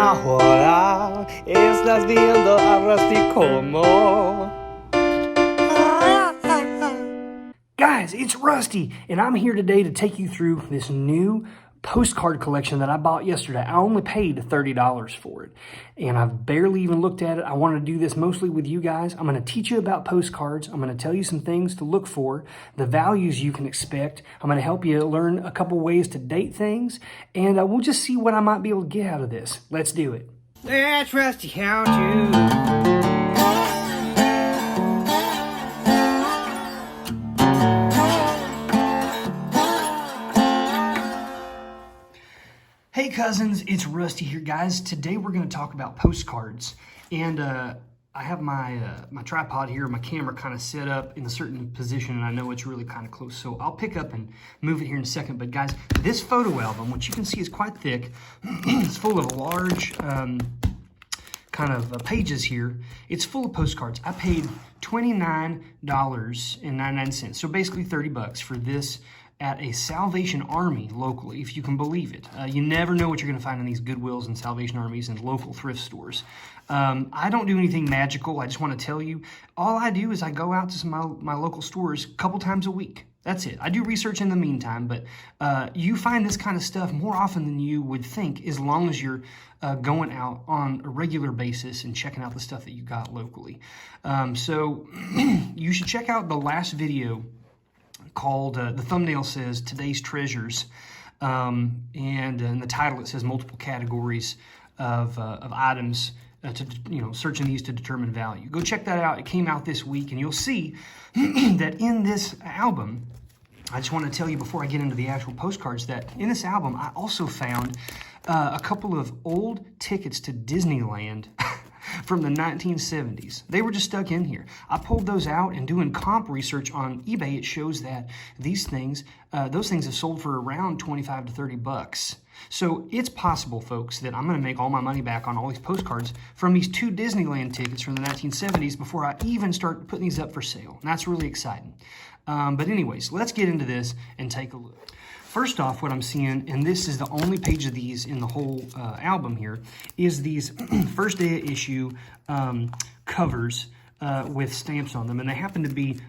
Ahora estás viendo a Rusty como. Guys, it's Rusty, and I'm here today to take you through this new postcard collection that I bought yesterday. I only paid $30 for it, and I've barely even looked at it. I want to do this mostly with you guys. I'm going to teach you about postcards. I'm going to tell you some things to look for, the values you can expect. I'm going to help you learn a couple ways to date things, and we'll just see what I might be able to get out of this. Let's do it. That's Rusty How To. Hey cousins, it's Rusty here, guys. Today we're going to talk about postcards, and I have my tripod here, my camera kind of set up in a certain position, and I know it's really kind of close, so I'll pick up and move it here in a second. But guys, this photo album, which you can see is quite thick, it's full of large kind of pages here. It's full of postcards. I paid $29.99, so basically 30 bucks for this at a Salvation Army locally, if you can believe it. You never know what you're gonna find in these Goodwills and Salvation Armies and local thrift stores. I don't do anything magical. I just wanna tell you, all I do is I go out to my local stores a couple times a week. That's it. I do research in the meantime, but you find this kind of stuff more often than you would think, as long as you're going out on a regular basis and checking out the stuff that you got locally. So you should check out the last video called, the thumbnail says Today's Treasures, and in the title it says multiple categories of items to, searching these to determine value. Go check that out. It came out this week, and you'll see that in this album, I just want to tell you before I get into the actual postcards that in this album I also found a couple of old tickets to Disneyland from the 1970s. They were just stuck in here. I pulled those out, and doing comp research on eBay, it shows that these things, those things have sold for around 25 to 30 bucks. So it's possible, folks, that I'm going to make all my money back on all these postcards from these 2 Disneyland tickets from the 1970s before I even start putting these up for sale. And that's really exciting. But anyways, let's get into this and take a look. First off, what I'm seeing, and this is the only page of these in the whole album here, is these first day of issue covers with stamps on them, and they happen to be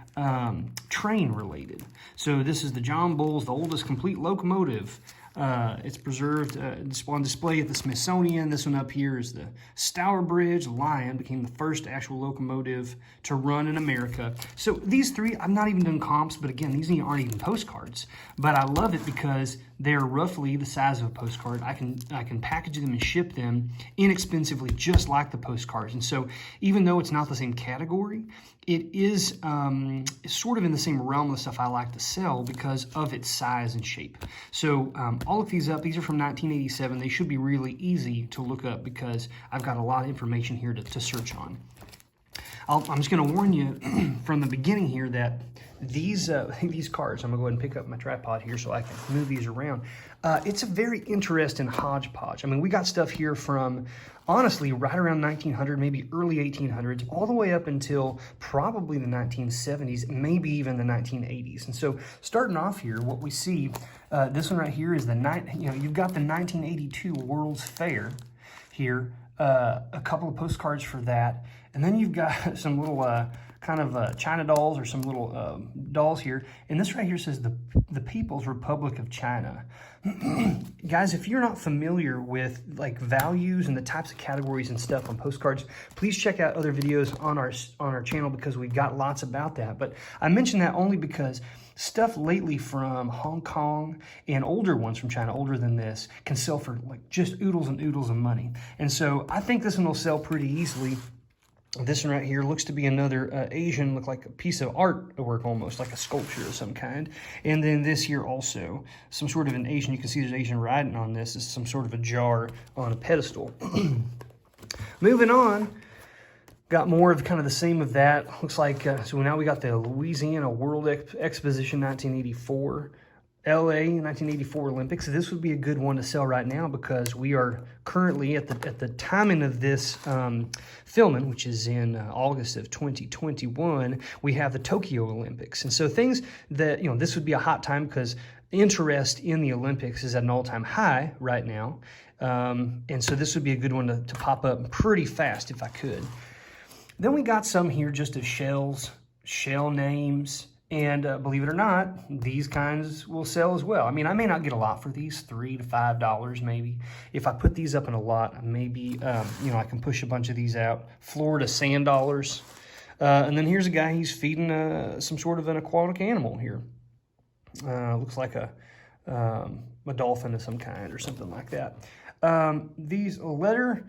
train related. So this is the John Bull's, the oldest complete locomotive. It's preserved on display at the Smithsonian. This one up here is the Stourbridge Lion, became the first actual locomotive to run in America. So these 3, I've not even done comps, but again, these aren't even postcards. But I love it because they're roughly the size of a postcard. I can package them and ship them inexpensively, just like the postcards. And so even though it's not the same category, it is sort of in the same realm of stuff I like to sell because of its size and shape. So I'll look these up. These are from 1987. They should be really easy to look up because I've got a lot of information here to search on. I'm just going to warn you from the beginning here that these cards, I'm going to go ahead and pick up my tripod here so I can move these around. It's a very interesting hodgepodge. I mean, we got stuff here from, honestly, right around 1900, maybe early 1800s, all the way up until probably the 1970s, maybe even the 1980s. And so starting off here, what we see, this one right here is you've got the 1982 World's Fair here, a couple of postcards for that. And then you've got some little kind of China dolls or some little dolls here. And this right here says the People's Republic of China. Guys, if you're not familiar with like values and the types of categories and stuff on postcards, please check out other videos on our channel because we've got lots about that. But I mention that only because stuff lately from Hong Kong and older ones from China, older than this, can sell for like just oodles and oodles of money. And so I think this one will sell pretty easily. This one right here looks to be another Asian, look like a piece of artwork almost, like a sculpture of some kind. And then this here also, some sort of an Asian, you can see there's Asian writing on this. This is some sort of a jar on a pedestal. Moving on, got more of kind of the same of that. Looks like, so now we got the Louisiana World Exposition 1984. LA 1984 Olympics. This would be a good one to sell right now because we are currently at the timing of this filming, which is in August of 2021, we have the Tokyo Olympics. And so things that, this would be a hot time because interest in the Olympics is at an all-time high right now. And so this would be a good one to pop up pretty fast if I could. Then we got some here just of shells, shell names, and believe it or not, these kinds will sell as well. I mean, I may not get a lot for these, $3 to $5 maybe. If I put these up in a lot, maybe, you know, I can push a bunch of these out. Florida sand dollars. And then here's a guy, he's feeding some sort of an aquatic animal here. Looks like a dolphin of some kind or something like that. These letter,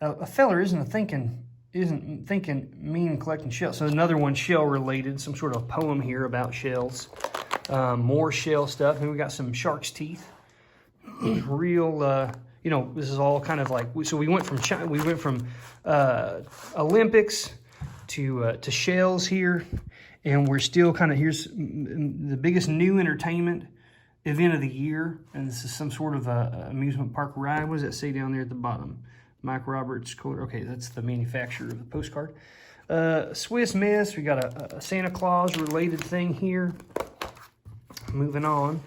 a feller isn't thinking mean collecting shells. So another one shell related, some sort of poem here about shells. More shell stuff. And we got some shark's teeth. Real, you know, this is all kind of like, so we went from China, we went from Olympics to shells here. And we're still kind of, here's the biggest new entertainment event of the year. And this is some sort of amusement park ride. What does that say down there at the bottom? Mike Roberts, okay, that's the manufacturer of the postcard. Swiss Miss, we got a Santa Claus related thing here. Moving on.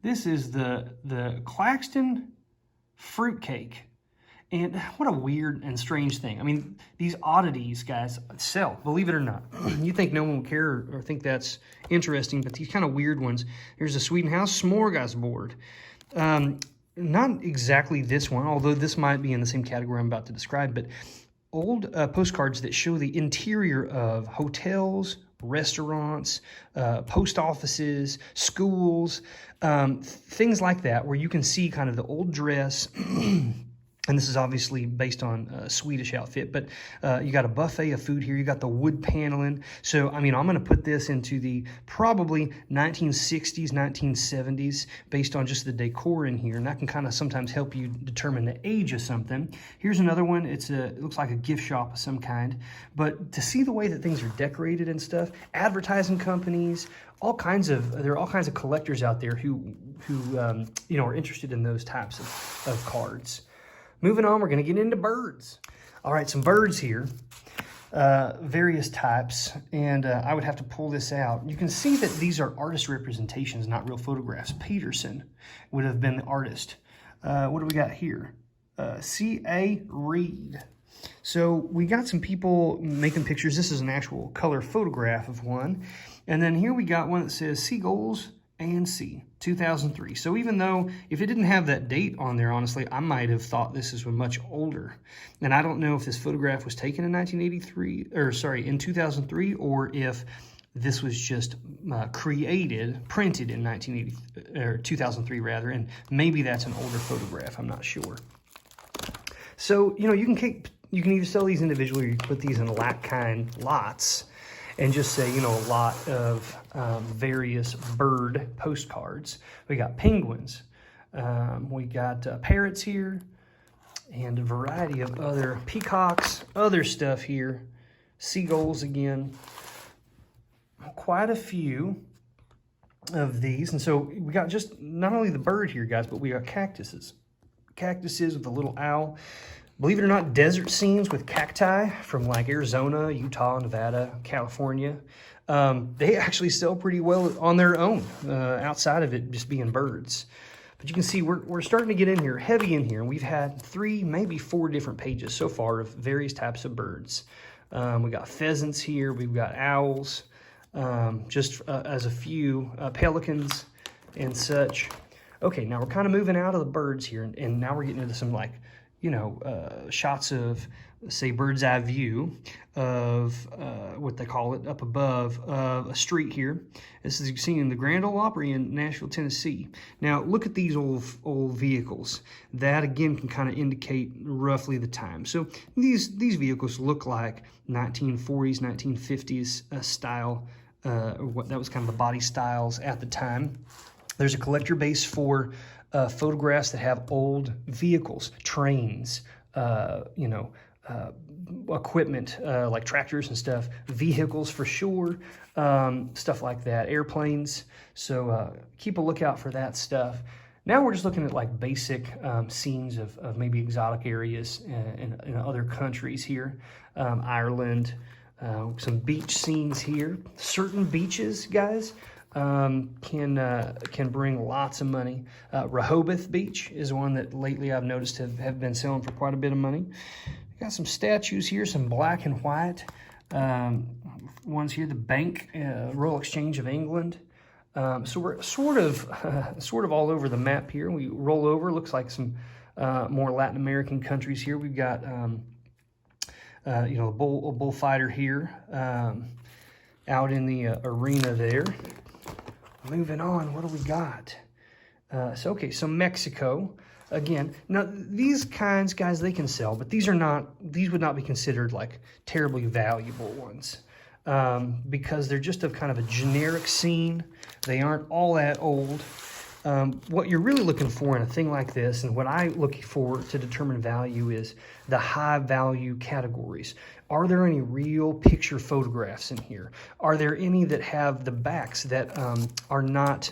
This is the Claxton fruitcake. And what a weird and strange thing. I mean, these oddities, guys, sell, believe it or not. You think no one will care or think that's interesting, but these kind of weird ones. Here's a Sweden House smorgasbord. Not exactly this one, although this might be in the same category I'm about to describe, but old postcards that show the interior of hotels, restaurants, post offices, schools, things like that, where you can see kind of the old dress. And this is obviously based on a Swedish outfit, but you got a buffet of food here. You got the wood paneling. So, I mean, I'm going to put this into the probably 1960s, 1970s, based on just the decor in here. And that can kind of sometimes help you determine the age of something. Here's another one. It looks like a gift shop of some kind. But to see the way that things are decorated and stuff, advertising companies, there are all kinds of collectors out there who you know, are interested in those types of cards. Moving on, we're going to get into birds. All right, some birds here, various types, and I would have to pull this out. You can see that these are artist representations, not real photographs. Peterson would have been the artist. What do we got here? C.A. Reed. So we got some people making pictures. This is an actual color photograph of one. And then here we got one that says Seagulls and C, 2003. So even though, if it didn't have that date on there, honestly, I might have thought this is much older. And I don't know if this photograph was taken in in 2003, or if this was just printed in 2003 rather, and maybe that's an older photograph, I'm not sure. So, you know, you can either sell these individually or you can put these in kind lots, and just say, you know, a lot of various bird postcards. We got penguins. We got parrots here, and a variety of other peacocks, other stuff here. Seagulls again. Quite a few of these. And so we got just not only the bird here, guys, but we got cactuses. Cactuses with a little owl. Believe it or not, desert scenes with cacti from like Arizona, Utah, Nevada, California. They actually sell pretty well on their own, outside of it just being birds. But you can see we're starting to get in here, heavy in here. And we've had 3, maybe 4 different pages so far of various types of birds. We got pheasants here, we've got owls, just as a few, pelicans and such. Okay, now we're kind of moving out of the birds here, and now we're getting into some like, you know, shots of, say, bird's eye view of what they call it, up above a street here. This is seen in the Grand Ole Opry in Nashville, Tennessee. Now, look at these old vehicles. That, again, can kind of indicate roughly the time. So these vehicles look like 1940s, 1950s style, that was kind of the body styles at the time. There's a collector base for photographs that have old vehicles, trains, equipment like tractors and stuff, vehicles for sure, stuff like that, airplanes. So keep a lookout for that stuff. Now we're just looking at like basic scenes of maybe exotic areas in other countries here, Ireland, some beach scenes here, certain beaches, guys. can bring lots of money. Rehoboth Beach is one that lately I've noticed have been selling for quite a bit of money. Got some statues here, some black and white ones here. The Bank Royal Exchange of England. So we're sort of all over the map here. We roll over, looks like some more Latin American countries here. We've got a bullfighter here out in the arena there. Moving on, what do we got? So Mexico. Again, now these kinds, guys, they can sell, but these would not be considered like terribly valuable ones because they're just kind of a generic scene. They aren't all that old. What you're really looking for in a thing like this, and what I look for to determine value, is the high value categories. Are there any real picture photographs in here? Are there any that have the backs that are not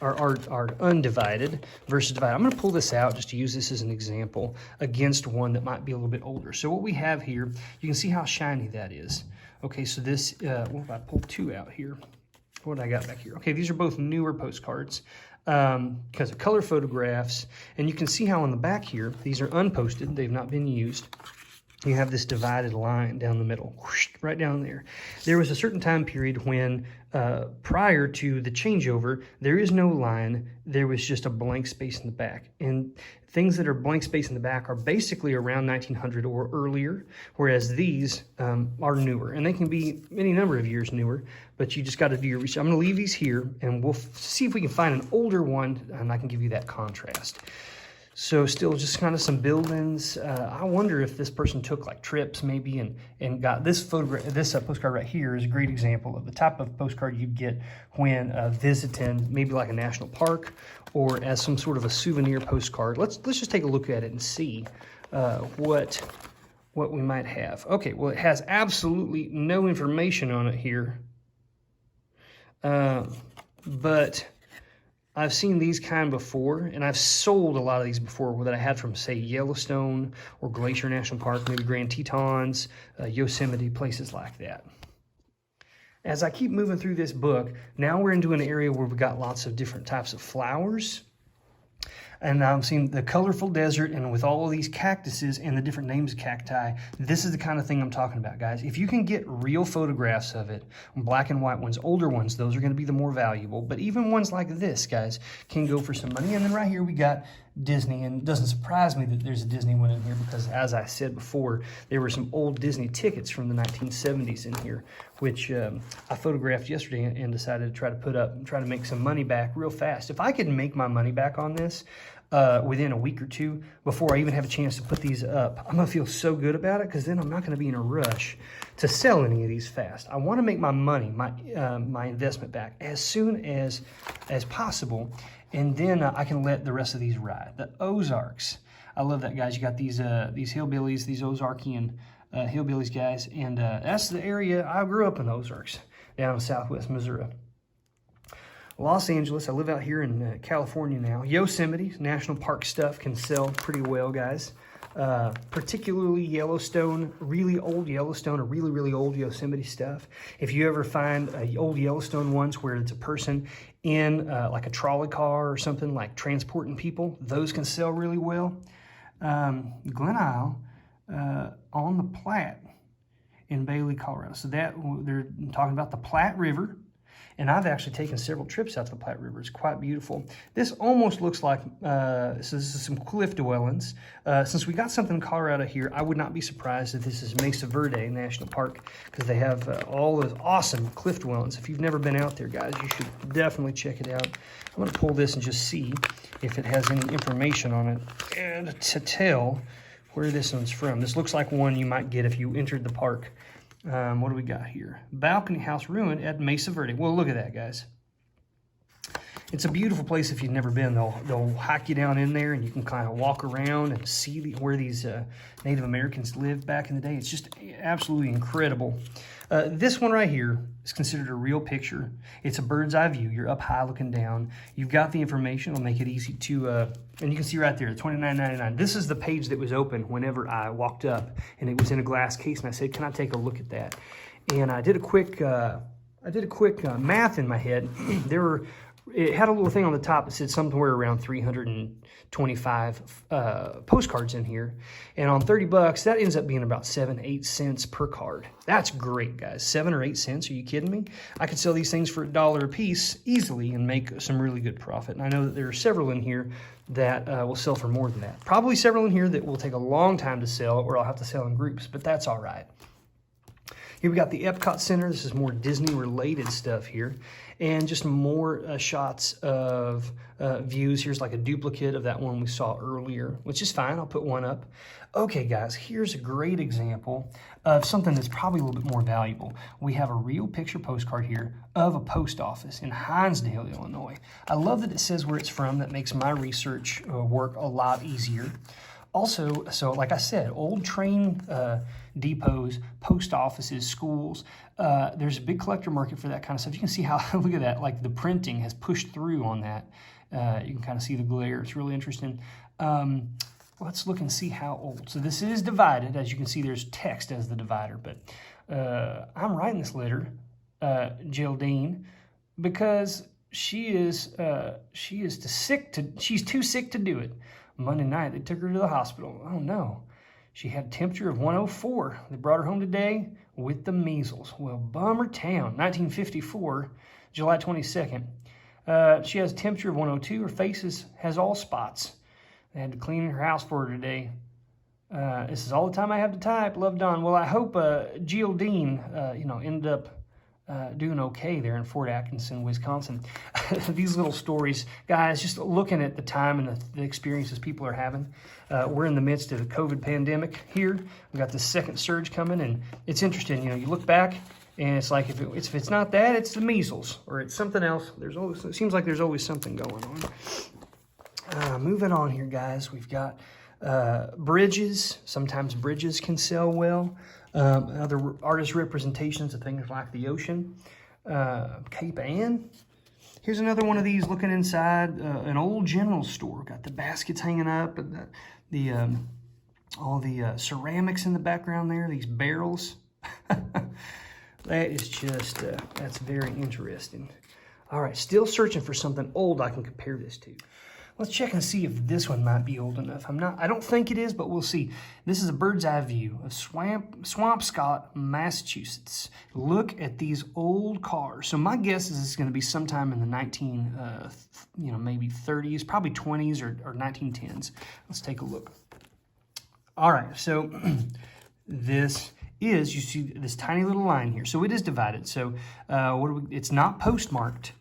are undivided versus divided? I'm going to pull this out just to use this as an example against one that might be a little bit older. So what we have here, you can see how shiny that is. Okay, so this, if I pull two out here, what I got back here? Okay, these are both newer postcards because of color photographs, and you can see how on the back here, these are unposted, they've not been used. You have this divided line down the middle, whoosh, right down there. There was a certain time period when, prior to the changeover, there is no line, there was just a blank space in the back. And things that are blank space in the back are basically around 1900 or earlier, whereas these are newer. And they can be any number of years newer, but you just got to do your research. I'm going to leave these here, and we'll see if we can find an older one, and I can give you that contrast. So still just kind of some buildings. I wonder if this person took like trips maybe and got this photograph. This postcard right here is a great example of the type of postcard you'd get when visiting maybe like a national park or as some sort of a souvenir postcard. Let's just take a look at it and see what we might have. Okay, well, it has absolutely no information on it here, but I've seen these kind before, and I've sold a lot of these before that I had from, say, Yellowstone or Glacier National Park, maybe Grand Tetons, Yosemite, places like that. As I keep moving through this book, now we're into an area where we've got lots of different types of flowers. And I'm seeing the colorful desert, and with all of these cactuses and the different names of cacti, this is the kind of thing I'm talking about, guys. If you can get real photographs of it, black and white ones, older ones, those are going to be the more valuable. But even ones like this, guys, can go for some money. And then right here we got Disney, and it doesn't surprise me that there's a Disney one in here because, as I said before, there were some old Disney tickets from the 1970s in here, which I photographed yesterday and decided to try to put up and try to make some money back real fast. If I could make my money back on this within a week or two before I even have a chance to put these up, I'm going to feel so good about it because then I'm not going to be in a rush to sell any of these fast. I want to make my money, my investment back as soon as possible, and then I can let the rest of these ride. The Ozarks. I love that, guys. You got these hillbillies, these Ozarkian hillbillies, guys, and that's the area. I grew up in the Ozarks down in southwest Missouri. Los Angeles, I live out here in California now. Yosemite, national park stuff can sell pretty well, guys. Particularly Yellowstone, really old Yellowstone or really, really old Yosemite stuff. If you ever find old Yellowstone ones where it's a person in like a trolley car or something, like transporting people, those can sell really well. Glen Isle on the Platte in Bailey, Colorado. So that they're talking about the Platte River. And I've actually taken several trips out to the Platte River. It's quite beautiful. This almost looks like, so this is some cliff dwellings. Since we got something in Colorado here, I would not be surprised if this is Mesa Verde National Park because they have all those awesome cliff dwellings. If you've never been out there, guys, you should definitely check it out. I'm going to pull this and just see if it has any information on it and to tell where this one's from. This looks like one you might get if you entered the park. What do we got here? Balcony house ruined at Mesa Verde. Well, look at that, guys. It's a beautiful place if you've never been. They'll hike you down in there, and you can kind of walk around and see where these Native Americans lived back in the day. It's just absolutely incredible. This one right here is considered a real picture. It's a bird's eye view. You're up high looking down. You've got the information. It'll make it easy to, and you can see right there, $29.99. This is the page that was open whenever I walked up, and it was in a glass case, and I said, can I take a look at that? And I did a quick I did a quick math in my head. It had a little thing on the top that said somewhere around 325 postcards in here. And on 30 bucks, that ends up being about 7-8 cents per card. That's great, guys. 7 or 8 cents, are you kidding me? I could sell these things for $1 a piece easily and make some really good profit. And I know that there are several in here that will sell for more than that. Probably several in here that will take a long time to sell, or I'll have to sell in groups, but that's all right. Here we got the Epcot Center. This is more Disney-related stuff here. And just more shots of views. Here's like a duplicate of that one we saw earlier, which is fine. I'll put one up. Okay, guys, here's a great example of something that's probably a little bit more valuable. We have a real picture postcard here of a post office in Hinesdale, Illinois. I love that it says where it's from. That makes my research work a lot easier. Also, so like I said, old train depots, post offices, schools, there's a big collector market for that kind of stuff. You can see how, look at that, like the printing has pushed through on that. You can kind of see the glare. It's really interesting. Let's look and see how old. So this is divided. As you can see, there's text as the divider. But I'm writing this letter, Geraldine, because she's too sick to do it. Monday night, they took her to the hospital. Oh, no. She had a temperature of 104. They brought her home today with the measles. Well, bummer town. 1954, July 22nd. She has a temperature of 102. Her face has all spots. They had to clean her house for her today. This is all the time I have to type. Love, Don. Well, I hope Geraldine, ended up doing okay there in Fort Atkinson, Wisconsin. These little stories, guys, just looking at the time and the experiences people are having. We're in the midst of the COVID pandemic here. We've got the second surge coming, and it's interesting. You look back, and it's like if it's not that, it's the measles, or it's something else. It seems like there's always something going on. Moving on here, guys, we've got bridges. Sometimes bridges can sell well. Other artist representations of things like the ocean. Cape Ann. Here's another one of these looking inside an old general store. Got the baskets hanging up and all the ceramics in the background there, these barrels. That is just, that's very interesting. All right, still searching for something old I can compare this to. Let's check and see if this one might be old enough. I don't think it is, but we'll see. This is a bird's eye view of Swampscott, Massachusetts. Look at these old cars. So my guess is it's going to be sometime in the maybe 30s, probably 20s or 1910s. Let's take a look. All right, so this is, you see this tiny little line here. So it is divided. So it's not postmarked.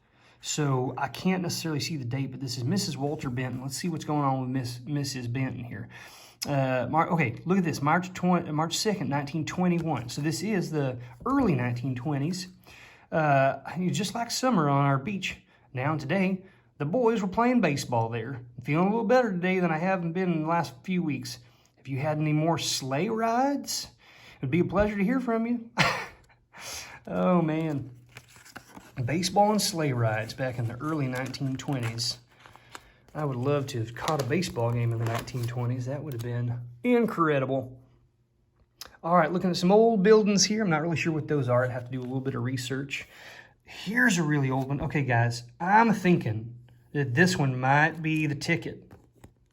So I can't necessarily see the date, but this is Mrs. Walter Benton. Let's see what's going on with Mrs. Benton here. Okay, look at this, March 2nd, 1921. So this is the early 1920s. Just like summer on our beach. Now and today, the boys were playing baseball there. I'm feeling a little better today than I haven't been in the last few weeks. If you had any more sleigh rides, it'd be a pleasure to hear from you. Oh, man. Baseball and sleigh rides back in the early 1920s. I would love to have caught a baseball game in the 1920s. That would have been incredible. All right, looking at some old buildings here. I'm not really sure what those are. I'd have to do a little bit of research. Here's a really old one. Okay, guys, I'm thinking that this one might be the ticket.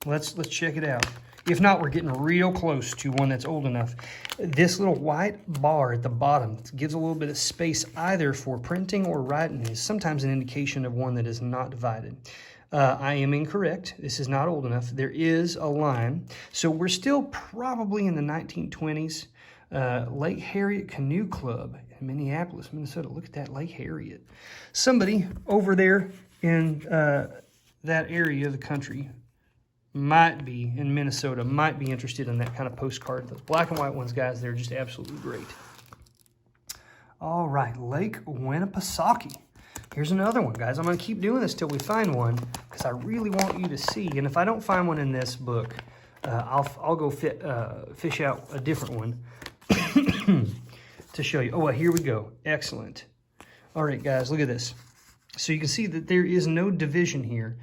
Let's check it out. If not, we're getting real close to one that's old enough. This little white bar at the bottom gives a little bit of space either for printing or writing. Is sometimes an indication of one that is not divided. I am incorrect. This is not old enough. There is a line. So we're still probably in the 1920s. Lake Harriet Canoe Club in Minneapolis, Minnesota. Look at that, Lake Harriet. Somebody over there in that area of the country might be in Minnesota, might be interested in that kind of postcard. Those black and white ones, guys, they're just absolutely great. All right, Lake Winnipesaukee. Here's another one, guys. I'm going to keep doing this till we find one because I really want you to see. And if I don't find one in this book, I'll go fish out a different one to show you. Oh, well, here we go. Excellent. All right, guys, look at this. So you can see that there is no division here.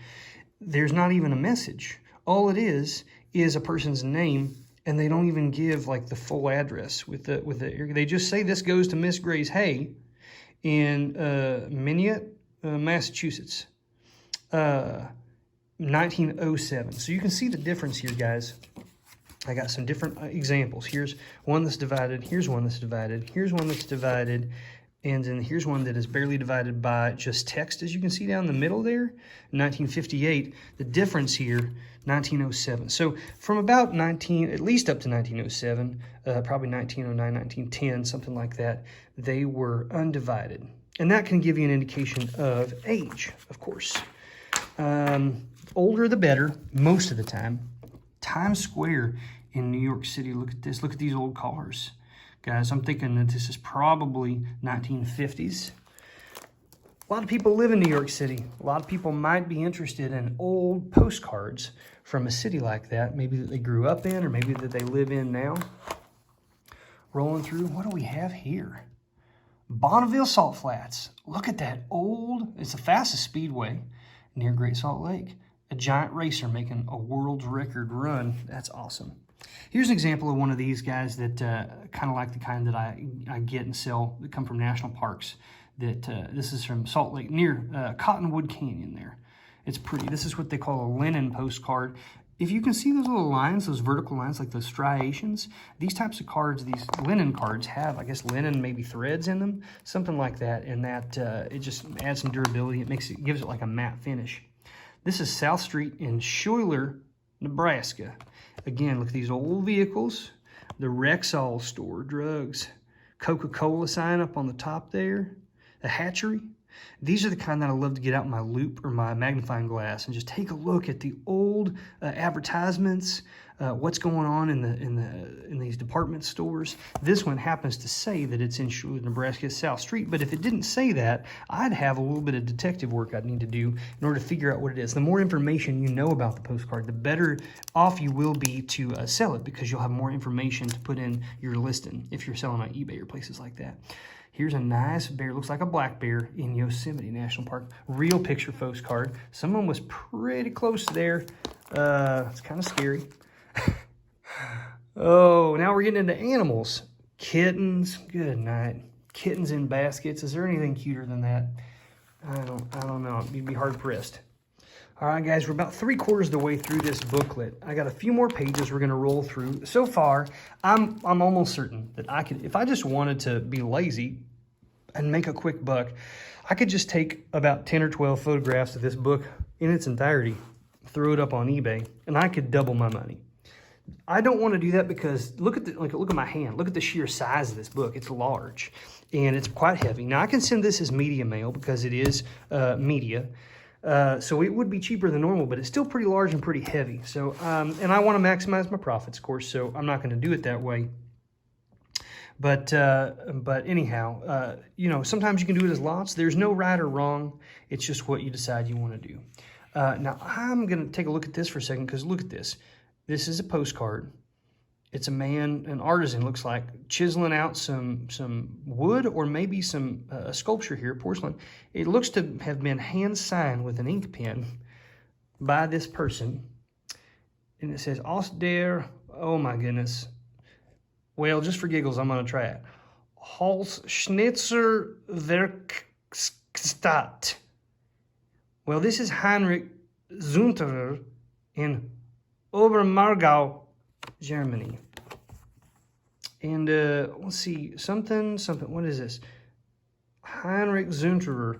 There's not even a message. All it is a person's name, and they don't even give like the full address with the they just say this goes to Miss Grace Hay, in Minnetonka, Massachusetts, 1907. So you can see the difference here, guys. I got some different examples. Here's one that's divided. Here's one that's divided. Here's one that's divided. And then here's one that is barely divided by just text, as you can see down the middle there, 1958. The difference here, 1907. So from about at least up to 1907, probably 1909, 1910, something like that, they were undivided. And that can give you an indication of age, of course. Older the better, most of the time. Times Square in New York City, look at this. Look at these old cars. Guys, I'm thinking that this is probably 1950s. A lot of people live in New York City. A lot of people might be interested in old postcards from a city like that, maybe that they grew up in or maybe that they live in now. Rolling through, what do we have here? Bonneville Salt Flats. Look at that old, it's the fastest speedway near Great Salt Lake. A giant racer making a world's record run. That's awesome. Here's an example of one of these guys that kind of like the kind that I get and sell that come from national parks. This is from Salt Lake, near Cottonwood Canyon there. It's pretty. This is what they call a linen postcard. If you can see those little lines, those vertical lines, like those striations, these types of cards, these linen cards have, I guess, linen, maybe threads in them, something like that, and that it just adds some durability. It gives it like a matte finish. This is South Street in Schuyler, Nebraska. Again, look at these old vehicles. The Resell store, drugs. Coca-Cola sign up on the top there. The hatchery. These are the kind that I love to get out my loop or my magnifying glass and just take a look at the old advertisements, what's going on in these department stores. This one happens to say that it's in Schuyler, Nebraska, South Street, but if it didn't say that, I'd have a little bit of detective work I'd need to do in order to figure out what it is. The more information you know about the postcard, the better off you will be to sell it, because you'll have more information to put in your listing if you're selling on eBay or places like that. Here's a nice bear, looks like a black bear in Yosemite National Park. Real picture postcard. Someone was pretty close there. It's kind of scary. Oh, now we're getting into animals. Kittens, good night. Kittens in baskets. Is there anything cuter than that? I don't know. You'd be hard pressed. All right, guys, we're about 3/4 of the way through this booklet. I got a few more pages we're going to roll through. So far, I'm almost certain that I could, if I just wanted to be lazy and make a quick buck, I could just take about 10 or 12 photographs of this book in its entirety, throw it up on eBay, and I could double my money. I don't want to do that because look at my hand. Look at the sheer size of this book. It's large and it's quite heavy. Now I can send this as media mail because it is media. So it would be cheaper than normal, but it's still pretty large and pretty heavy. So, and I want to maximize my profits, of course, so I'm not going to do it that way. But anyhow, you know, sometimes you can do it as lots. There's no right or wrong. It's just what you decide you want to do. Now, I'm going to take a look at this for a second, because look at this. This is a postcard. It's a man, an artisan, looks like, chiseling out some wood or maybe some sculpture here, porcelain. It looks to have been hand-signed with an ink pen by this person. And it says, Aus der, oh my goodness. Well, just for giggles, I'm going to try it. Holzschnitzer Werkstatt. Well, this is Heinrich Zunterer in Obermargau, Germany. And let's see, something, what is this? Heinrich Zunterer.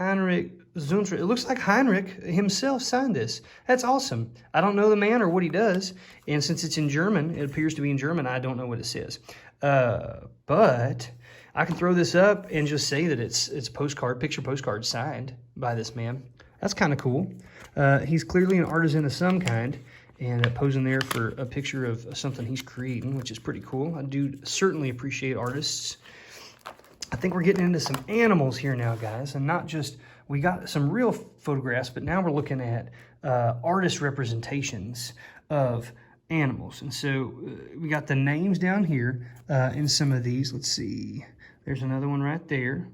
It looks like Heinrich himself signed this. That's awesome. I don't know the man or what he does. And since it's in German, it appears to be in German, I don't know what it says. But I can throw this up and just say that it's picture postcard signed by this man. That's kind of cool. He's clearly an artisan of some kind, and posing there for a picture of something he's creating, which is pretty cool. I do certainly appreciate artists. I think we're getting into some animals here now, guys, and not just, we got some real photographs, but now we're looking at artist representations of animals. And so we got the names down here in some of these. Let's see. There's another one right there.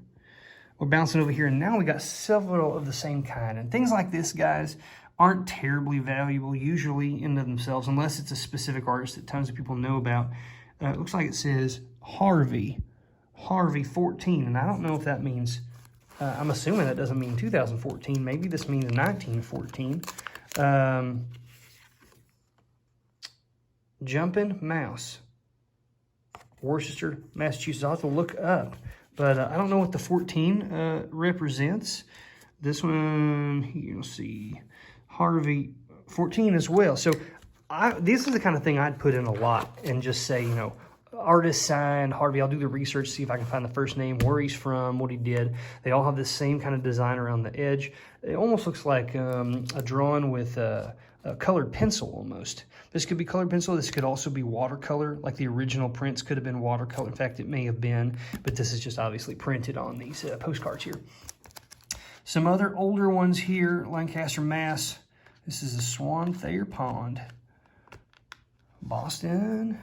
We're bouncing over here, and now we got several of the same kind. And things like this, guys, aren't terribly valuable usually in themselves, unless it's a specific artist that tons of people know about. It looks like it says Harvey Harvey 14, and I don't know if that means, I'm assuming that doesn't mean 2014. Maybe this means 1914. Jumping Mouse, Worcester, Massachusetts. I'll have to look up, but I don't know what the 14 represents. This one, you'll see Harvey 14 as well. So this is the kind of thing I'd put in a lot and just say, you know, artist signed Harvey. I'll do the research, see if I can find the first name, where he's from, what he did. They all have the same kind of design around the edge. It almost looks like a drawing with a colored pencil almost. This could be colored pencil. This could also be watercolor, like the original prints could have been watercolor. In fact, it may have been, but this is just obviously printed on these postcards here. Some other older ones here, Lancaster, Mass. This is the Swan Thayer Pond. Boston.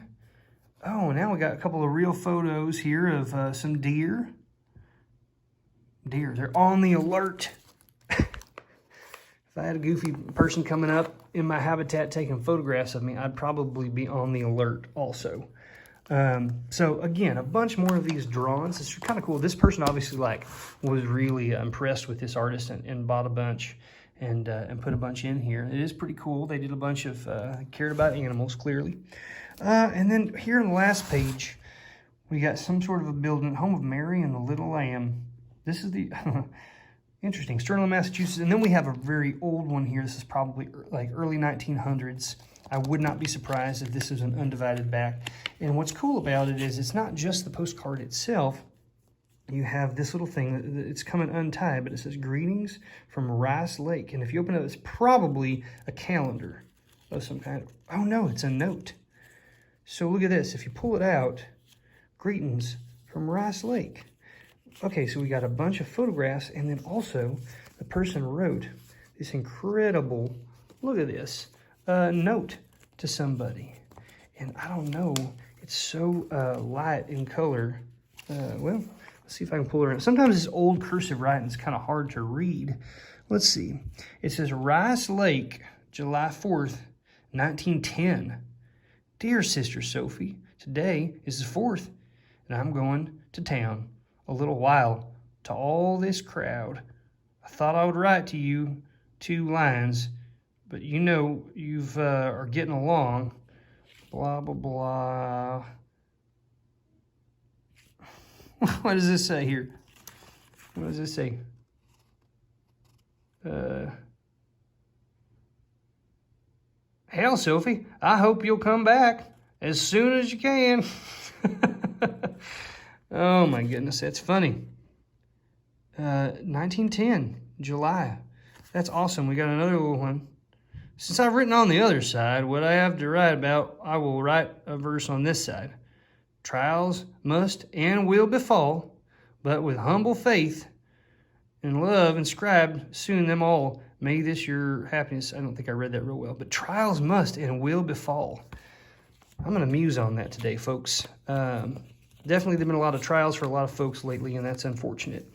Oh, now we got a couple of real photos here of some deer. Deer, they're on the alert. If I had a goofy person coming up in my habitat taking photographs of me, I'd probably be on the alert also. So again, a bunch more of these drawings. It's kind of cool. This person obviously was really impressed with this artist and bought a bunch and put a bunch in here. It is pretty cool. They did a bunch of, cared about animals, clearly. And then here on the last page, we got some sort of a building, Home of Mary and the Little Lamb. This is the, interesting, Sterling, Massachusetts. And then we have a very old one here. This is probably like early 1900s. I would not be surprised if this is an undivided back. And what's cool about it is it's not just the postcard itself. You have this little thing, it's coming untied, but it says greetings from Rice Lake. And if you open it, it's probably a calendar of some kind. Oh no, it's a note. So look at this, if you pull it out, greetings from Rice Lake. Okay, so we got a bunch of photographs, and then also the person wrote this incredible, look at this, note to somebody. And I don't know, it's so light in color. Well, let's see if I can pull it around. Sometimes this old cursive writing is kind of hard to read. Let's see. It says Rice Lake, July 4th, 1910. Dear Sister Sophie, today is the 4th, and I'm going to town a little while. To all this crowd, I thought I would write to you 2 lines, but you know you've are getting along. Blah, blah, blah. What does this say here? What does this say? Hell, Sophie, I hope you'll come back as soon as you can. Oh my goodness, that's funny. 1910, July. That's awesome. We got another little one. Since I've written on the other side what I have to write about, I will write a verse on this side. Trials must and will befall, but with humble faith and love inscribed soon them all. May this your happiness. I don't think I read that real well, but trials must and will befall. I'm going to muse on that today, folks. Definitely there have been a lot of trials for a lot of folks lately, and that's unfortunate.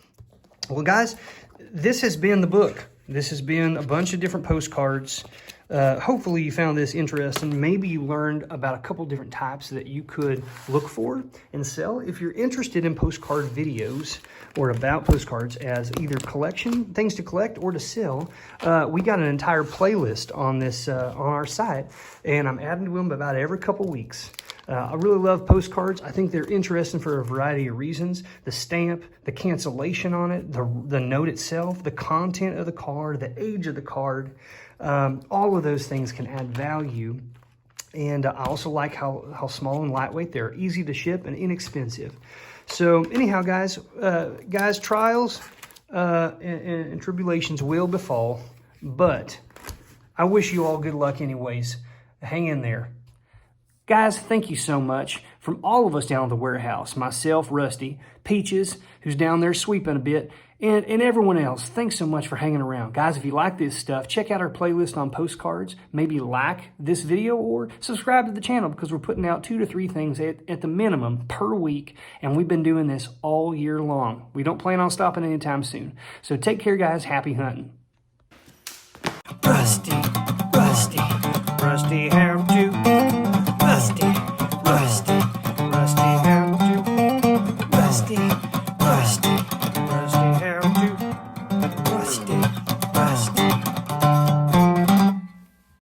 Well, guys, this has been the book. This has been a bunch of different postcards. Hopefully you found this interesting. Maybe you learned about a couple different types that you could look for and sell. If you're interested in postcard videos or about postcards as either collection, things to collect or to sell, we got an entire playlist on this on our site, and I'm adding to them about every couple weeks. I really love postcards. I think they're interesting for a variety of reasons. The stamp, the cancellation on it, the note itself, the content of the card, the age of the card. All of those things can add value. And I also like how small and lightweight they are, easy to ship and inexpensive. So anyhow, guys, trials and tribulations will befall, but I wish you all good luck anyways. Hang in there. Guys, thank you so much. From all of us down at the warehouse, myself, Rusty, Peaches, who's down there sweeping a bit, and everyone else, thanks so much for hanging around. Guys, if you like this stuff, check out our playlist on postcards. Maybe like this video or subscribe to the channel because we're putting out 2 to 3 things at the minimum per week, and we've been doing this all year long. We don't plan on stopping anytime soon. So take care, guys. Happy hunting. Rusty.